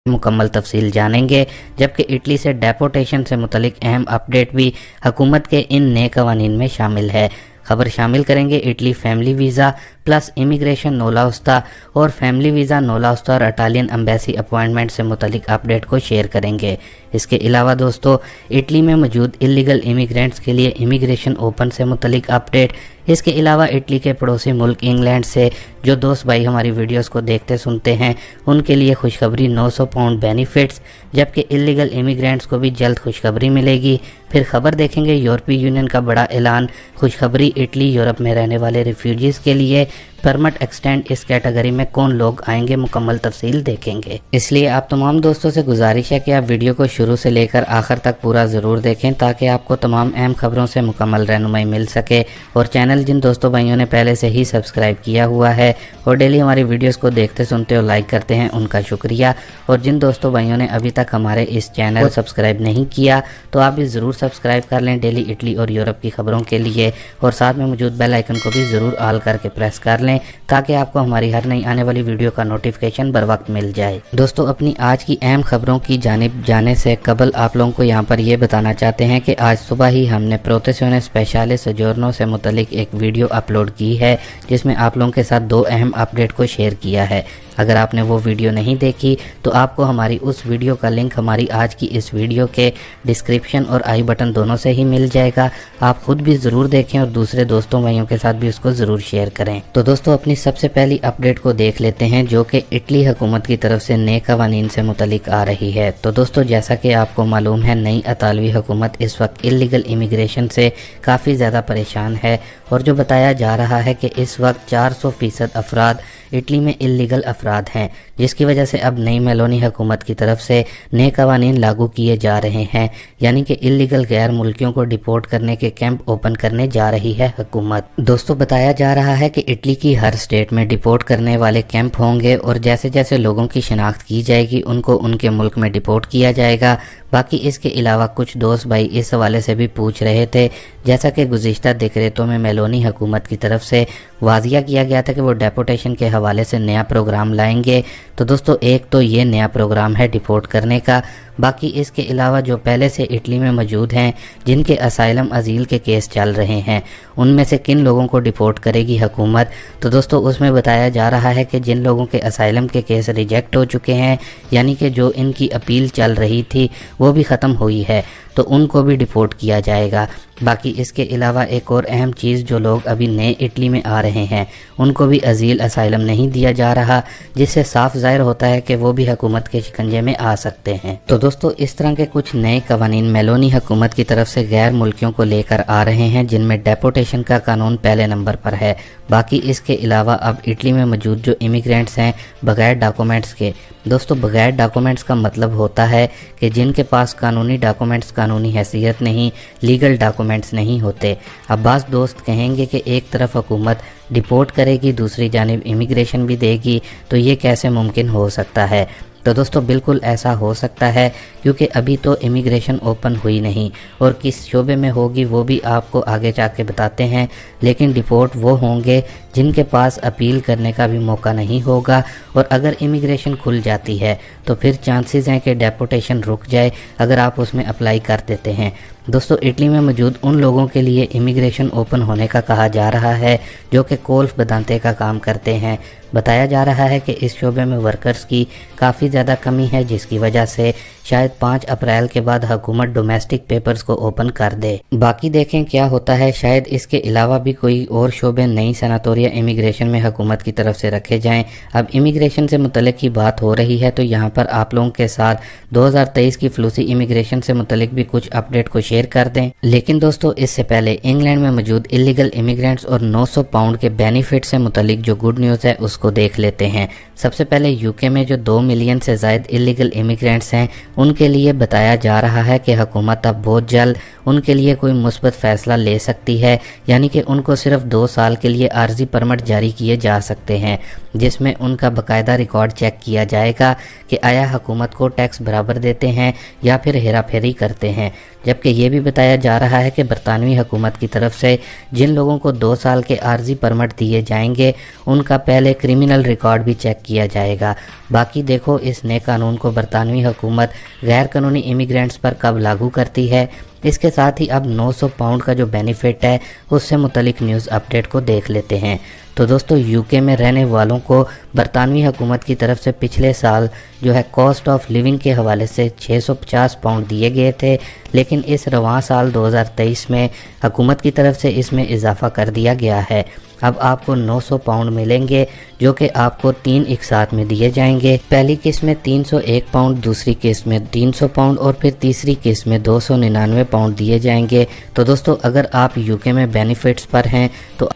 मुकम्मल तफसील जानेंगे। जबकि इटली से डेपोटेशन से मुतलिक अहम अपडेट भी हुकूमत के इन नए कवानीन में शामिल है। खबर शामिल करेंगे Italy family visa plus immigration नोलाउस्ता और फैमिली वीज़ा नोलाउस्ता और इटालियन एम्बेसी अपॉइंटमेंट से मुतलिक अपडेट को शेयर करेंगे। इसके अलावा दोस्तों इटली में मौजूद इलीगल इमिग्रेंट्स के लिए इमिग्रेशन ओपन से मुतलिक अपडेट। इसके अलावा इटली के पड़ोसी मुल्क इंग्लैंड से जो दोस्त भाई हमारी वीडियोस को देखते सुनते हैं उनके लिए खुशखबरी 900 पाउंड बेनिफिट्स, जबकि इलीगल इमिग्रेंट्स को भी जल्द खुशखबरी मिलेगी। फिर खबर देखेंगे यूरोपीय यूनियन का बड़ा ऐलान, खुशखबरी इटली यूरोप में रहने वाले रिफ्यूजीज़ के लिए परमिट एक्सटेंड, इस कैटेगरी में कौन लोग आएंगे मुकम्मल तफसील देखेंगे। इसलिए आप तमाम दोस्तों से गुजारिश है कि आप वीडियो को शुरू से लेकर आखिर तक पूरा ज़रूर देखें ताकि आपको तमाम अहम खबरों से मुकम्मल रहनुमाई मिल सके। और चैनल जिन दोस्तों भाइयों ने पहले से ही सब्सक्राइब किया हुआ है और डेली हमारी वीडियोस को देखते सुनते और लाइक करते हैं उनका शुक्रिया। और जिन दोस्तों भाइयों ने अभी तक हमारे इस चैनल को सब्सक्राइब नहीं किया तो आप भी ज़रूर सब्सक्राइब कर लें डेली इटली और यूरोप की खबरों के लिए, और साथ में मौजूद बेल आइकन को भी ज़रूर ऑल करके प्रेस कर लें ताकि आपको हमारी हर नई आने वाली वीडियो का नोटिफिकेशन बर वक्त मिल जाए। दोस्तों अपनी आज की अहम खबरों की जानिब जाने से कबल आप लोगों को यहाँ पर यह बताना चाहते हैं कि आज सुबह ही हमने प्रोटेzione स्पेशale सजोर्नो से मुतलिक एक वीडियो अपलोड की है जिसमें आप लोगों के साथ दो अहम अपडेट को शेयर किया है। अगर आपने वो वीडियो नहीं देखी तो आपको हमारी उस वीडियो का लिंक हमारी आज की इस वीडियो के डिस्क्रिप्शन और आई बटन दोनों से ही मिल जाएगा। आप खुद भी ज़रूर देखें और दूसरे दोस्तों भाइयों के साथ भी उसको ज़रूर शेयर करें। तो दोस्तों अपनी सबसे पहली अपडेट को देख लेते हैं जो कि इटली हुकूमत की तरफ से नए कवानीन से मुतलिक आ रही है। तो दोस्तों जैसा कि आपको मालूम है नई इतालवी हुकूमत इस वक्त इलीगल इमिग्रेशन से काफ़ी ज़्यादा परेशान है और जो बताया जा रहा है कि इस वक्त 400% अफराद इटली में इलीगल अफराद हैं, जिसकी वजह से अब नई मेलोनी हुकूमत की तरफ से नए कवानीन लागू किए जा रहे हैं, यानी कि इलीगल गैर मुल्कियों को डिपोर्ट करने के कैंप ओपन करने जा रही है हुकूमत। दोस्तों बताया जा रहा है कि इटली की हर स्टेट में डिपोर्ट करने वाले कैंप होंगे और जैसे जैसे लोगों की शिनाख्त की जाएगी उनको उनके मुल्क में डिपोर्ट किया जाएगा। बाकी इसके अलावा कुछ दोस्त भाई इस हवाले से भी पूछ रहे थे, जैसा कि गुज़िश्ता डिक्रेटों में मेलोनी हुकूमत की तरफ से वाजिया किया गया था कि वो डेपोटेशन के हवाले से नया प्रोग्राम लाएंगे। तो दोस्तों एक तो ये नया प्रोग्राम है डिपोर्ट करने का, बाकी इसके अलावा जो पहले से इटली में मौजूद हैं जिनके असाइलम अजील के केस चल रहे हैं उनमें से किन लोगों को डिपोर्ट करेगी हुकूमत। तो दोस्तों उसमें बताया जा रहा है कि जिन लोगों के असाइलम के केस रिजेक्ट हो चुके हैं, यानी कि जो इनकी अपील चल रही थी वो भी ख़त्म हुई है, तो उनको भी डिपोर्ट किया जाएगा। बाकी इसके अलावा एक और अहम चीज़, जो लोग अभी नए इटली में आ रहे हैं उनको भी अजील असाइलम नहीं दिया जा रहा, जिससे साफ ज़ाहिर होता है कि वो भी हुकूमत के शिकंजे में आ सकते हैं। तो दोस्तों इस तरह के कुछ नए कवानीन मेलोनी हुकूमत की तरफ से गैर मुल्कियों को लेकर आ रहे हैं जिनमें डेपोटेशन का कानून पहले नंबर पर है। बाकी इसके अलावा अब इटली में मौजूद जो इमिग्रेंट्स हैं बगैर डॉक्यूमेंट्स के, दोस्तों बगैर डॉक्यूमेंट्स का मतलब होता है कि जिनके पास कानूनी डॉक्यूमेंट्स, कानूनी हैसियत नहीं, लीगल डॉक्यूमेंट्स नहीं होते। अब बाज़ दोस्त कहेंगे कि एक तरफ हुकूमत डिपोर्ट करेगी दूसरी जानिब इमिग्रेशन भी देगी, तो ये कैसे मुमकिन हो सकता है। तो दोस्तों बिल्कुल ऐसा हो सकता है क्योंकि अभी तो इमिग्रेशन ओपन हुई नहीं और किस शोबे में होगी वो भी आपको आगे जाके बताते हैं, लेकिन डिपोर्ट वो होंगे जिनके पास अपील करने का भी मौका नहीं होगा। और अगर इमिग्रेशन खुल जाती है तो फिर चांसेस हैं कि डेपोटेशन रुक जाए अगर आप उसमें अप्लाई कर देते हैं। दोस्तों इटली में मौजूद उन लोगों के लिए इमिग्रेशन ओपन होने का कहा जा रहा है जो कि कोल्फ बदांते का काम करते हैं। बताया जा रहा है कि इस शोबे में वर्कर्स की काफ़ी ज़्यादा कमी है, जिसकी वजह से शायद 5 अप्रैल के बाद हुकूमत डोमेस्टिक पेपर्स को ओपन कर दे। बाकी देखें क्या होता है, शायद इसके अलावा भी कोई और शोबे नई सनातोरिया इमिग्रेशन में हुकूमत की तरफ से रखे जाएं। अब इमिग्रेशन से मुतल्लिक की बात हो रही है तो यहाँ पर आप लोगों के साथ 2023 की फ्लूसी इमिग्रेशन से मुतल्लिक भी कुछ अपडेट को शेयर कर दें। लेकिन दोस्तों इससे पहले इंग्लैंड में मौजूद इलीगल इमिग्रेंट्स और 900 पाउंड के बेनिफिट से मुतल्लिक जो गुड न्यूज़ है उसको देख लेते हैं। सबसे पहले यूके में जो 2 मिलियन से ज़ायद इलीगल इमिग्रेंट्स हैं उनके लिए बताया जा रहा है कि हुकूमत अब बहुत जल्द उनके लिए कोई मुस्बत फ़ैसला ले सकती है, यानी कि उनको सिर्फ 2 साल के लिए आर्जी परमिट जारी किए जा सकते हैं, जिसमें उनका बाकायदा रिकॉर्ड चेक किया जाएगा कि आया हुकूमत को टैक्स बराबर देते हैं या फिर हेरा फेरी करते हैं। جبکہ یہ بھی بتایا جا رہا ہے کہ برطانوی حکومت کی طرف سے جن لوگوں کو 2 سال کے عارضی پرمٹ دیے جائیں گے ان کا پہلے کرمنل ریکارڈ بھی چیک کیا جائے گا۔ باقی دیکھو اس نئے قانون کو برطانوی حکومت غیر قانونی امیگرینٹس پر کب لاگو کرتی ہے۔ اس کے ساتھ ہی اب 900 پاؤنڈ کا جو بینیفٹ ہے اس سے متعلق نیوز اپڈیٹ کو دیکھ لیتے ہیں۔ تو دوستو یو کے میں رہنے والوں کو برطانوی حکومت کی طرف سے پچھلے سال جو ہے کاسٹ آف لیونگ کے حوالے سے 650 پاؤنڈ دیے گئے تھے، لیکن اس رواں سال 2023 میں حکومت کی طرف سے اس میں اضافہ کر دیا گیا ہے۔ اب آپ کو 900 پاؤنڈ ملیں گے جو کہ آپ کو 3 ایک ساتھ میں دیے جائیں گے۔ پہلی قسط میں 301 پاؤنڈ، دوسری قسط میں 300 پاؤنڈ اور پھر تیسری قسط میں 299 پاؤنڈ دیے جائیں گے۔ تو دوستو اگر آپ یو کے میں بینیفٹس پر ہیں تو